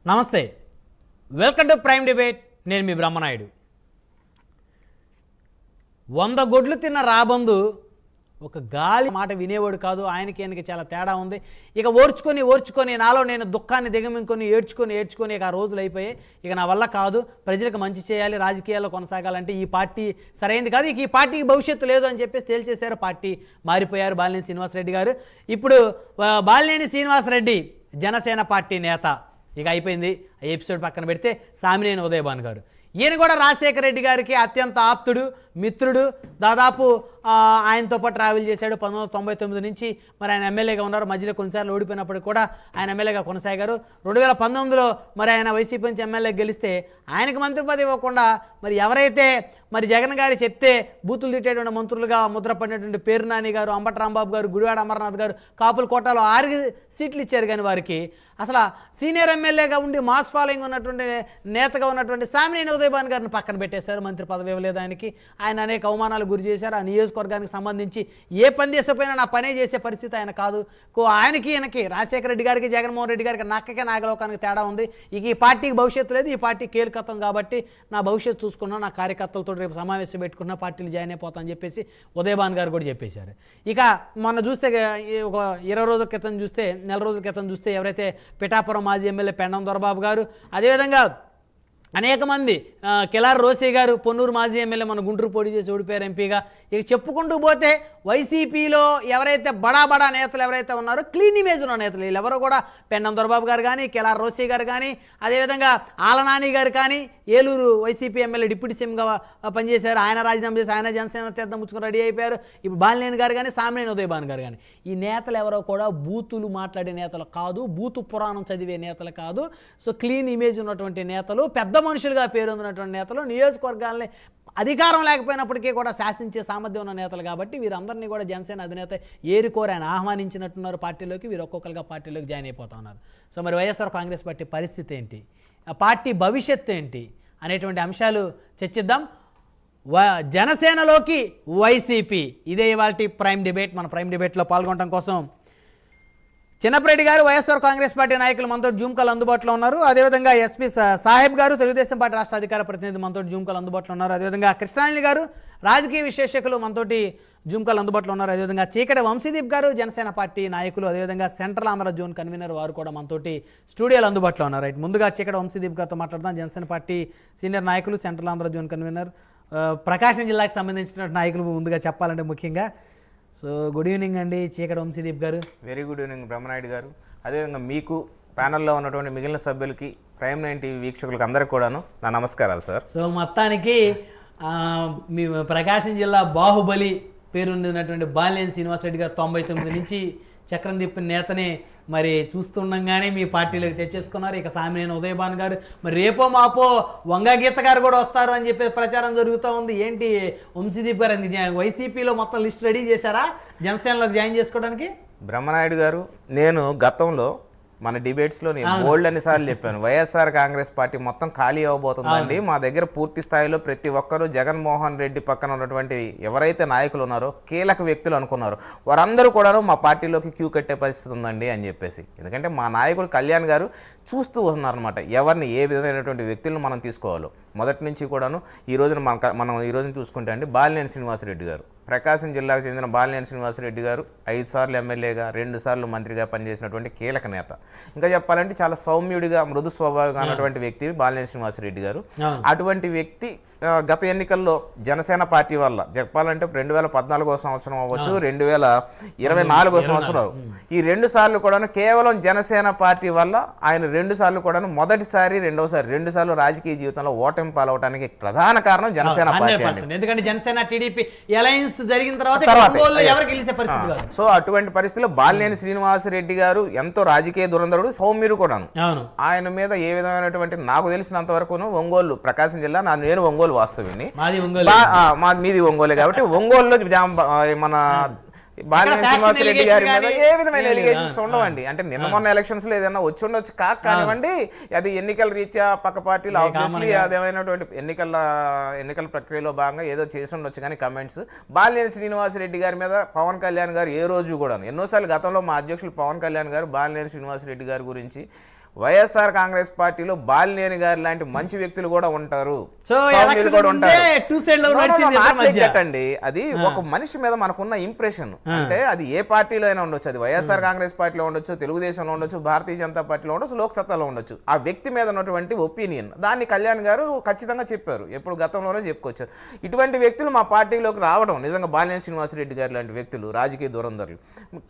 నమస్తే, welcome to prime debate. నేను మీ బ్రహ్మనాయుడు. 100 గొడ్లు తిన్న రాబందు ఒక గాలి మాట వినేవాడు కాదు. ఆయనకి చాలా తేడా ఉంది. ఇక ఓర్చుకొని నాలో నేను దుఃఖాన్ని దిగమింకొని ఏడ్చుకొని ఇక ఆ రోజులు అయిపోయాయి. ఇక నా వల్ల కాదు, ప్రజలకు మంచి చేయాలి, రాజకీయాల్లో కొనసాగాలంటే ఈ పార్టీ సరైనది కాదు, ఇక ఈ పార్టీకి భవిష్యత్తు లేదు అని చెప్పేసి తేల్చేశారు. పార్టీ మారిపోయారు బాలినేని శ్రీనివాసరెడ్డి గారు. ఇప్పుడు బాలినేని శ్రీనివాసరెడ్డి జనసేన పార్టీ నేత. ఇక అయిపోయింది. ఎపిసోడ్ పక్కన పెడితే సామినేని ఉదయభాను గారు, ఈయన కూడా రాజశేఖర రెడ్డి గారికి అత్యంత ఆప్తుడు, మిత్రుడు. దాదాపు ఆయనతో పాటు ట్రావెల్ చేశాడు 1999 నుంచి. మరి ఆయన ఎమ్మెల్యేగా ఉన్నారు. మధ్యలో కొన్నిసార్లు ఓడిపోయినప్పుడు కూడా ఆయన ఎమ్మెల్యేగా కొనసాగారు. 2019లో మరి ఆయన వైసీపీ నుంచి ఎమ్మెల్యే గెలిస్తే ఆయనకు మంత్రి పదవి ఇవ్వకుండా మరి ఎవరైతే మరి జగన్ గారు చెప్తే బూతులు తిట్టేటువంటి మంత్రులుగా ముద్రపడినటువంటి పేరు నాని గారు, అంబటి రాంబాబు గారు, గుడివాడ అమర్నాథ్ గారు, కాపుల కోటాలో 6 సీట్లు ఇచ్చారు. కానీ వారికి అసలు సీనియర్ ఎమ్మెల్యేగా ఉండి మాస్ ఫాలోయింగ్ ఉన్నటువంటి నేతగా ఉన్నటువంటి సామినేని ఉదయభాను గారిని పక్కన పెట్టేశారు. మంత్రి పదవి ఇవ్వలేదు ఆయనకి. ఆయన అనేక అవమానాలు గురి చేశారు. ఆ నియోజకవర్గానికి సంబంధించి ఏ పని చేసేపోయినా నా పనే చేసే పరిస్థితి ఆయన కాదు. ఈయనకి రాజశేఖర రెడ్డి గారికి, జగన్మోహన్ రెడ్డి గారికి నక్కకే నాగలోకానికి తేడా ఉంది. ఇక ఈ పార్టీకి భవిష్యత్తు లేదు, ఈ పార్టీ కీలకత్వం కాబట్టి నా భవిష్యత్తు చూసుకున్నా, నా కార్యకర్తలతో రేపు సమావేశం పెట్టుకున్నా పార్టీలు జాయిన్ అయిపోతా అని చెప్పేసి ఉదయభాను గారు కూడా చెప్పేశారు. ఇక మొన్న చూస్తే ఒక 20 రోజుల క్రితం చూస్తే, నెల రోజుల క్రితం చూస్తే ఎవరైతే పిఠాపురం మాజీ ఎమ్మెల్యే పెండం దొరబాబు గారు, అదేవిధంగా అనేక మంది కెలార్ రోసే గారు, పొన్నూరు మాజీ ఎమ్మెల్యే మన గుంటూరు పోటీ చేసి ఓడిపోయారు ఎంపీగా. ఇక చెప్పుకుంటూ పోతే వైసీపీలో ఎవరైతే బడా నేతలు ఎవరైతే ఉన్నారో, క్లీన్ ఇమేజ్ ఉన్న నేతలు వీళ్ళెవరో కూడా పెండం దొరబాబు గారు కానీ, కెలార్ రోసే గారు కానీ, అదేవిధంగా ఆలనాని గారు కానీ, ఏలూరు వైసీపీ ఎమ్మెల్యే డిప్యూటీ సీఎంగా పనిచేశారు. ఆయన రాజీనామా చేసి ఆయన జనసేన తీర్థం ముచ్చుకొని రెడీ అయిపోయారు. ఇప్పుడు బాలినేని గారు కానీ, సామినేని ఉదయభాను గారు కానీ, ఈ నేతలు ఎవరో కూడా బూతులు మాట్లాడే నేతలు కాదు, బూతు పురాణం చదివే నేతలు కాదు. సో క్లీన్ ఇమేజ్ ఉన్నటువంటి నేతలు, పెద్ద మనుషులుగా పేరొందినటువంటి నేతలు, నియోజకవర్గాల్ని అధికారం లేకపోయినప్పటికీ కూడా శాసించే సామర్థ్యం ఉన్న నేతలు. కాబట్టి వీరందరినీ కూడా జనసేన అధినేత ఏరుకోరు ఆయన ఆహ్వానించినట్టున్నారు పార్టీలోకి. వీరు ఒక్కొక్కరుగా పార్టీలోకి జాయిన్ అయిపోతా ఉన్నారు. సో మరి వైఎస్ఆర్ కాంగ్రెస్ పార్టీ పరిస్థితి ఏంటి, ఆ పార్టీ భవిష్యత్తు ఏంటి అనేటువంటి అంశాలు చర్చిద్దాం. జనసేనలోకి వైసీపీ, ఇదే ఇవాళ ప్రైమ్ డిబేట్. మన ప్రైమ్ డిబేట్లో పాల్గొనడం కోసం చిన్నపరెడ్డి గారు, వైఎస్ఆర్ కాంగ్రెస్ పార్టీ నాయకులు మనతో జూమ్ కాల్ అందుబాటులో ఉన్నారు. అదేవిధంగా ఎస్పీ సాహెబ్ గారు, తెలుగుదేశం పార్టీ రాష్ట్ర అధికార ప్రతినిధి మనతో జూమ్ కాల్ అందుబాటులో ఉన్నారు. అదేవిధంగా కృష్ణాంజలి గారు, రాజకీయ విశ్లేషకులు మనతోటి జూమ్ కాల్ అందుబాటులో ఉన్నారు. అదేవిధంగా చీకటి వంశీదీప్ గారు, జనసేన పార్టీ నాయకులు, అదేవిధంగా సెంట్రల్ ఆంధ్ర జోన్ కన్వీనర్, వారు కూడా మనతోటి స్టూడియోలో అందుబాటులో ఉన్నారు. రైట్, ముందుగా చీకటి వంశీదీప్ గారితో మాట్లాడదాం. జనసేన పార్టీ సీనియర్ నాయకులు, సెంట్రల్ ఆంధ్ర జోన్ కన్వీనర్, ప్రకాశం జిల్లాకు సంబంధించిన నాయకులు ముందుగా చెప్పాలంటే ముఖ్యంగా. సో గుడ్ ఈవినింగ్ అండి చీకటి వంశీదీప్ గారు. వెరీ గుడ్ ఈవినింగ్ బ్రహ్మనాయుడు గారు. అదేవిధంగా మీకు ప్యానల్లో ఉన్నటువంటి మిగిలిన సభ్యులకి, ప్రైమ్ 9 టీవీ వీక్షకులకు అందరికీ కూడాను నా నమస్కారాలు సార్. సో మొత్తానికి మీ ప్రకాశం జిల్లా బాహుబలి పేరున్నటువంటి బాలినేని శ్రీనివాసరెడ్డి గారు 99 నుంచి చక్రం తిప్పిన నేతని మరి చూస్తుండగానే మీ పార్టీలోకి తెచ్చేసుకున్నారు. ఇక సామినేని ఉదయభాను గారు, మరి రేపో మాపో వంగా గీత గారు కూడా వస్తారు అని చెప్పి ప్రచారం జరుగుతూ ఉంది. ఏంటి వంశీదీప్ గారు, వైసీపీలో మొత్తం లిస్ట్ రెడీ చేశారా జనసేనలోకి జాయిన్ చేసుకోవడానికి? బ్రహ్మనాయుడు గారు, నేను గతంలో మన డిబేట్స్లో నేను బోల్డ్ అన్నిసార్లు చెప్పాను, వైఎస్ఆర్ కాంగ్రెస్ పార్టీ మొత్తం ఖాళీ అవ్వబోతుందండి. మా దగ్గర పూర్తి స్థాయిలో ప్రతి ఒక్కరూ జగన్మోహన్ రెడ్డి పక్కన ఉన్నటువంటి ఎవరైతే నాయకులు ఉన్నారో, కీలక వ్యక్తులు అనుకున్నారు, వారందరూ కూడాను మా పార్టీలోకి క్యూ కట్టే పరిస్థితి ఉందండి అని చెప్పేసి. ఎందుకంటే మా నాయకుడు కళ్యాణ్ గారు చూస్తూ వస్తున్నారనమాట, ఎవరిని ఏ విధమైనటువంటి వ్యక్తులను మనం తీసుకోవాలో. మొదటి నుంచి కూడాను ఈ రోజున మనం ఈ రోజున చూసుకుంటే అండి, బాలినేని శ్రీనివాసరెడ్డి గారు, ప్రకాశం జిల్లాకు చెందిన బాలినేని శ్రీనివాసరెడ్డి గారు 5 సార్లు ఎమ్మెల్యేగా, 2 సార్లు మంత్రిగా పనిచేసినటువంటి కీలక నేత. ఇంకా చెప్పాలంటే చాలా సౌమ్యుడిగా, మృదు స్వభావంగా ఉన్నటువంటి వ్యక్తి బాలినేని శ్రీనివాసరెడ్డి గారు. అటువంటి వ్యక్తి గత ఎన్నికల్లో జనసేన పార్టీ వల్ల చెప్పాలంటే 2014 సంవత్సరం అవ్వచ్చు, 2024 సంవత్సరం, ఈ 2 సార్లు కూడా కేవలం జనసేన పార్టీ వల్ల ఆయన 2 సార్లు కూడా మొదటిసారి, రెండోసారి 2 సార్లు రాజకీయ జీవితంలో ఓటమి పాలవడానికి ప్రధాన కారణం జనసేన పార్టీ. ఎందుకంటే జనసేన టీడీపీ అలయన్స్ జరిగిన తర్వాత సో అటువంటి పరిస్థితుల్లో బాలినేని శ్రీనివాసరెడ్డి గారు ఎంతో రాజకీయ దురంధరుడు, సౌమ్యుడు కూడాను. ఆయన మీద ఏ విధమైనటువంటి, నాకు తెలిసినంత వరకు ఒంగోలు, ప్రకాశం జిల్లా, నేను ఒంగోలు వాస్తవిని, మీది ఒంగోలే కాబట్టి ఒంగోలులో మన బాలినేని శ్రీనివాసరెడ్డి గారి మీద ఏ విధమైన ఎలిగేషన్స్ ఉండవండి. అంటే నిన్న మొన్న ఎలక్షన్స్ లో ఏదైనా వచ్చి ఉండొచ్చు కానివ్వండి, అది ఎన్నికల రీత్యా పక్క పార్టీలు ఆబ్వియస్లీ అదేమైనటువంటి ఎన్నికల ప్రక్రియలో భాగంగా ఏదో చేసి ఉండొచ్చు. కానీ కమెంట్స్ బాలినేని శ్రీనివాసరెడ్డి గారి మీద పవన్ కళ్యాణ్ గారు ఏ రోజు కూడా, ఎన్నోసార్లు గతంలో మా అధ్యక్షులు పవన్ కళ్యాణ్ గారు బాలినేని శ్రీనివాసరెడ్డి గారి గురించి వైఎస్ఆర్ కాంగ్రెస్ పార్టీలో బాలినేని గారు లాంటి మంచి వ్యక్తులు కూడా ఉంటారు, సో సౌమ్యులు కూడా ఉంటారు. అండి అది ఒక మనిషి మీద మనకున్న ఇంప్రెషన్. అంటే అది ఏ పార్టీలో అయినా ఉండొచ్చు, అది వైఎస్ఆర్ కాంగ్రెస్ పార్టీలో ఉండొచ్చు, తెలుగుదేశంలో ఉండొచ్చు, భారతీయ జనతా పార్టీలో ఉండొచ్చు, లోక్సత్తాలో ఉండొచ్చు. ఆ వ్యక్తి మీద ఉన్నటువంటి ఒపీనియన్ దాన్ని కళ్యాణ్ గారు ఖచ్చితంగా చెప్పారు, ఎప్పుడు గతంలోనే చెప్పుకొచ్చారు. ఇటువంటి వ్యక్తులు మా పార్టీలోకి రావడం నిజంగా బాలినేని శ్రీనివాసరెడ్డి గారు లాంటి వ్యక్తులు, రాజకీయ దురంధరులు,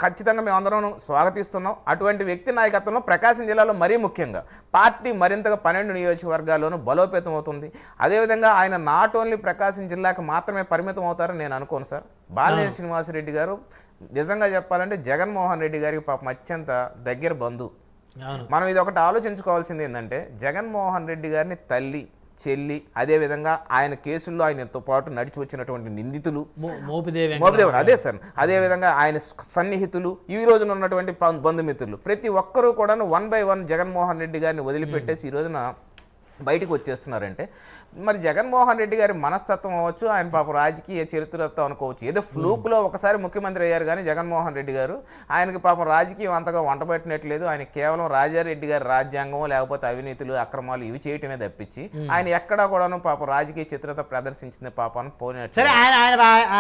ఖచ్చితంగా మేము అందరం స్వాగతిస్తున్నాం. అటువంటి వ్యక్తి నాయకత్వంలో ప్రకాశం జిల్లాలో మరీ ముఖ్యంగా పార్టీ మరింతగా 12 నియోజకవర్గాల్లోనూ బలోపేతం అవుతుంది. అదేవిధంగా ఆయన నాట్ ఓన్లీ ప్రకాశం జిల్లాకు మాత్రమే పరిమితం అవుతారని నేను అనుకోను సార్. బాలినేని శ్రీనివాసరెడ్డి గారు నిజంగా చెప్పాలంటే జగన్మోహన్ రెడ్డి గారికి పాపం అత్యంత దగ్గర బంధువు. మనం ఇది ఒకటి ఆలోచించుకోవాల్సింది ఏంటంటే, జగన్మోహన్ రెడ్డి గారిని తల్లి, చెల్లి, అదేవిధంగా ఆయన కేసుల్లో ఆయనతో పాటు నడిచి వచ్చినటువంటి నిందితులు మోపిదేవి, అదే సార్, అదేవిధంగా ఆయన సన్నిహితులు, ఈ రోజున ఉన్నటువంటి బంధుమిత్రులు, ప్రతి ఒక్కరూ కూడా 1 by 1 జగన్మోహన్ రెడ్డి గారిని వదిలిపెట్టేసి ఈ రోజున బయటకు వచ్చేస్తున్నారంటే మరి జగన్మోహన్ రెడ్డి గారి మనస్తత్వం అవ్వచ్చు, ఆయన పాపం రాజకీయ చరిత్రతో అనుకోవచ్చు. ఏదో ఫ్లూక్లో ఒకసారి ముఖ్యమంత్రి అయ్యారు కానీ జగన్మోహన్ రెడ్డి గారు, ఆయనకి పాపం రాజకీయం అంతగా వంటపెట్టినట్లేదు. ఆయన కేవలం రాజారెడ్డి గారి రాజ్యాంగం లేకపోతే అవినీతులు, అక్రమాలు ఇవి చేయటమే తప్పించి ఆయన ఎక్కడా కూడాను పాపం రాజకీయ చిత్రత ప్రదర్శించింది పాపాన్ని పోయినట్టు. సరే,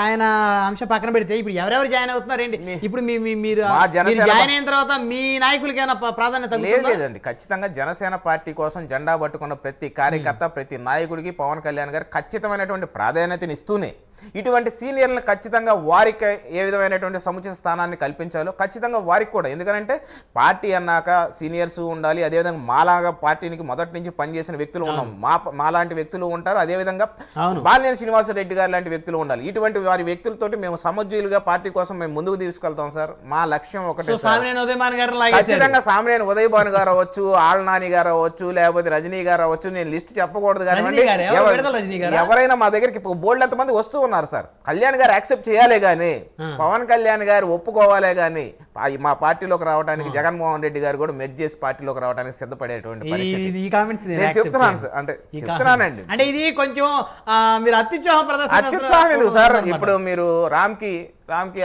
ఆయన అంశం పక్కన పెడితే ఇప్పుడు ఎవరెవరు జాయిన్ అవుతున్నారండి? ఇప్పుడు మీరు జాయిన్ అయిన తర్వాత మీ నాయకులకైనా ప్రాధాన్యత లేదండి. ఖచ్చితంగా జనసేన పార్టీ కోసం జెండా పట్టుకున్న ప్రతి కార్యకర్త, ప్రతి నాయకుడికి పవన్ కళ్యాణ్ గారు ఖచ్చితమైనటువంటి ప్రాధాన్యతని ఇస్తూనే ఇటువంటి సీనియర్లను ఖచ్చితంగా వారికి ఏ విధమైనటువంటి సముచిత స్థానాన్ని కల్పించాలో ఖచ్చితంగా వారికి కూడా, ఎందుకంటే పార్టీ అన్నాక సీనియర్స్ ఉండాలి. అదేవిధంగా మాలాగా పార్టీనికి మొదటి నుంచి పనిచేసిన వ్యక్తులు ఉన్నాం, మాలాంటి వ్యక్తులు ఉంటారు. అదేవిధంగా బాలినేని శ్రీనివాసరెడ్డి గారు లాంటి వ్యక్తులు ఉండాలి. ఇటువంటి వారి వ్యక్తులతోటి మేము సమజ్యులుగా పార్టీ కోసం మేము ముందుకు తీసుకెళ్తాం సార్. మా లక్ష్యం ఒకటే, ఖచ్చితంగా సామినేని ఉదయభాను గారు అవ్వచ్చు, ఆళ్నాని గారు అవ్వచ్చు, లేకపోతే రజనీ గారు అవ్వచ్చు, నేను లిస్ట్ చెప్పకూడదు కానీ ఎవరైనా మా దగ్గరికి బోల్డ్ ఎంతమంది వస్తూ ఉన్నారు సార్. కళ్యాణ్ గారు యాక్సెప్ట్ చేయాలే గానీ, పవన్ కళ్యాణ్ గారు ఒప్పుకోవాలే గానీ మా పార్టీలోకి రావడానికి జగన్మోహన్ రెడ్డి గారు కూడా మెర్జ్ చేసి పార్టీలోకి రావడానికి సిద్ధపడేటువంటి చెప్తున్నానండి. అంటే ఇది కొంచెం మీరు అత్యుత్సాహం ఎందుకు సార్? ఇప్పుడు మీరు రామ్కి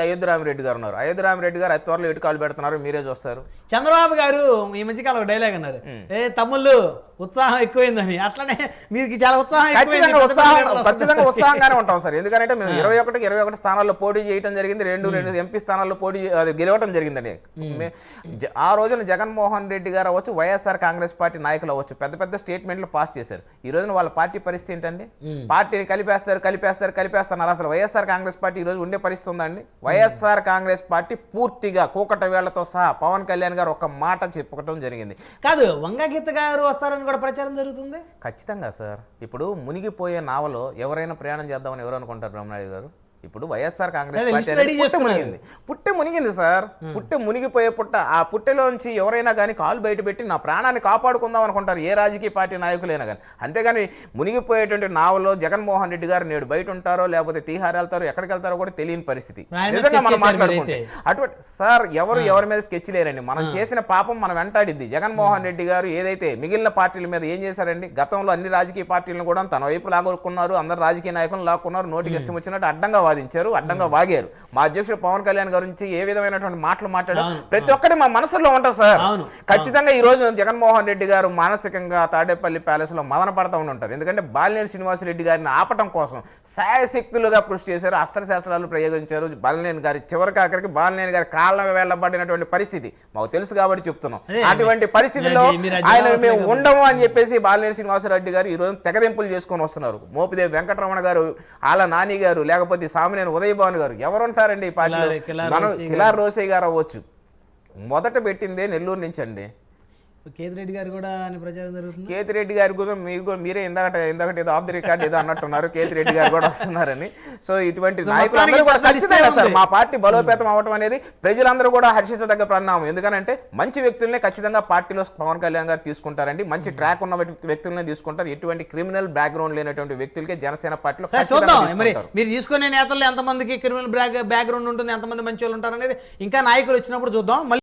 అయోధ్య రామిరెడ్డి గారు ఉన్నారు. అయోధ్య రామిరెడ్డి గారు అతి త్వరలో ఎటుకాలు పెడుతున్నారు, మీరే చూస్తారు. చంద్రబాబు గారు ఈ మధ్యకాలం ఒక డైలాగ్ అన్నారు, తమ్ముళ్ళు ఉత్సాహం ఎక్కువైందని. అట్లనే మీకు చాలా ఖచ్చితంగా ఉత్సాహంగానే ఉంటాం సార్. ఎందుకంటే మేము 21 స్థానాల్లో పోటీ చేయడం జరిగింది, 2 ఎంపీ స్థానాల్లో గెలవడం జరిగిందండి. ఆ రోజున జగన్మోహన్ రెడ్డి గారు అవ్వచ్చు, వైఎస్ఆర్ కాంగ్రెస్ పార్టీ నాయకులు అవ్వచ్చు, పెద్ద పెద్ద స్టేట్మెంట్లు పాస్ చేశారు. ఈ రోజున వాళ్ళ పార్టీ పరిస్థితి ఏంటండి? పార్టీని కలిపేస్తున్నారు. అసలు వైఎస్ఆర్ కాంగ్రెస్ పార్టీ ఈ రోజు ఉండే పరిస్థితి ఉందండి? వైఎస్ఆర్ కాంగ్రెస్ పార్టీ పూర్తిగా కూకట వేళ్లతో సహా పవన్ కళ్యాణ్ గారు ఒక మాట చెప్పుకోవడం జరిగింది. కాదు, వంగగీత గారు వస్తారని కూడా ప్రచారం జరుగుతుంది. ఖచ్చితంగా సార్. ఇప్పుడు మునిగిపోయే నావలో ఎవరైనా ప్రయాణం చేద్దామని ఎవరు అనుకుంటారు బ్రహ్మనాయుడు గారు? ఇప్పుడు వైఎస్ఆర్ కాంగ్రెస్ పార్టీ పుట్టె మునిగింది సార్. పుట్టె మునిగిపోయే ఆ పుట్టెలోంచి ఎవరైనా కానీ కాలు బయట పెట్టి నా ప్రాణాన్ని కాపాడుకుందాం అనుకుంటారు, ఏ రాజకీయ పార్టీ నాయకులైనా కానీ. అంతేగాని మునిగిపోయేటువంటి నావలో జగన్మోహన్ రెడ్డి గారు నేడు బయట ఉంటారో లేకపోతే తీహార్ వెళ్తారో ఎక్కడికి వెళ్తారో కూడా తెలియని పరిస్థితి. నిజంగా మనం మాట్లాడుకుంటే అటువంటి సార్ ఎవరి మీద స్కెచ్ లేరండి. మనం చేసిన పాపం మనం వెంటాడిద్ది. జగన్మోహన్ రెడ్డి గారు ఏదైతే మిగిలిన పార్టీల మీద ఏం చేశారండి? గతంలో అన్ని రాజకీయ పార్టీలను కూడా తన వైపు లాగొక్కున్నారు, అందరు రాజకీయ నాయకులను లాక్కున్నారు, నోటికి ఇష్టం వచ్చినట్టు అడ్డంగా అడ్డంగా వాగారు. మా అధ్యక్షుడు పవన్ కళ్యాణ్ గారి నుంచి ఏ విధమైనటువంటి మాటలు మాట్లాడారు ప్రతి ఒక్కటి మా మనసులో ఉంటుంది సార్. ఖచ్చితంగా ఈ రోజు జగన్మోహన్ రెడ్డి గారు మానసికంగా తాడేపల్లి ప్యాలెస్ లో మదన పడతా ఉంటారు. ఎందుకంటే బాలినేని శ్రీనివాసరెడ్డి గారిని ఆపటం కోసం శాయశక్తులుగా కృషి చేశారు, అస్త్రశాస్త్రాలు ప్రయోగించారు. బాలినేని గారి చివరికి ఆఖరికి బాలినేని గారి కాళ్ళ వెళ్ళబడినటువంటి పరిస్థితి మాకు తెలుసు కాబట్టి చెప్తున్నాం. అటువంటి పరిస్థితిలో ఆయన మేము ఉండము అని చెప్పేసి బాలినేని శ్రీనివాసరెడ్డి గారు ఈ రోజు తెగదింపులు చేసుకొని వస్తున్నారు. మోపిదేవి వెంకటరమణ గారు, ఆళ్ళ నాని గారు, లేకపోతే సామినేని ఉదయభాను గారు, ఎవరుంటారండి ఈ పార్టీలో? మనం కిలార్ రోసయ్య గారు అవ్వచ్చు. మొదట పెట్టిందే నెల్లూరు నుంచి అండి. కేతిరెడ్డి గారు కూడా ప్రచారం జరుగుతుంది. కేతిరెడ్డి గారి కోసం మీరే ఇందాక ఏదో ఆఫ్ ది రికార్డ్ ఏదో అన్నట్టున్నారు, కేతిరెడ్డి గారు కూడా వస్తున్నారని. సో ఇటువంటి నాయకులు ఖచ్చితంగా సార్ మా పార్టీ బలోపేతం అవ్వడం అనేది ప్రజలందరూ కూడా హర్షించదగ్గ పరిణామం. ఎందుకంటే మంచి వ్యక్తులనే ఖచ్చితంగా పార్టీలో పవన్ కళ్యాణ్ గారు తీసుకుంటారండి. మంచి ట్రాక్ ఉన్న వ్యక్తులనే తీసుకుంటారు. ఎటువంటి క్రిమినల్ బ్యాక్గ్రౌండ్ లేనటువంటి వ్యక్తులకే జనసేన పార్టీలో చూద్దాం. మరి మీరు తీసుకునే నేతల్లో ఎంతమందికి క్రిమినల్ బ్యాక్గ్రౌండ్ ఉంటుంది, ఎంతమంది మంచి వాళ్ళు ఉంటారు అనేది ఇంకా నాయకులు వచ్చినప్పుడు చూద్దాం.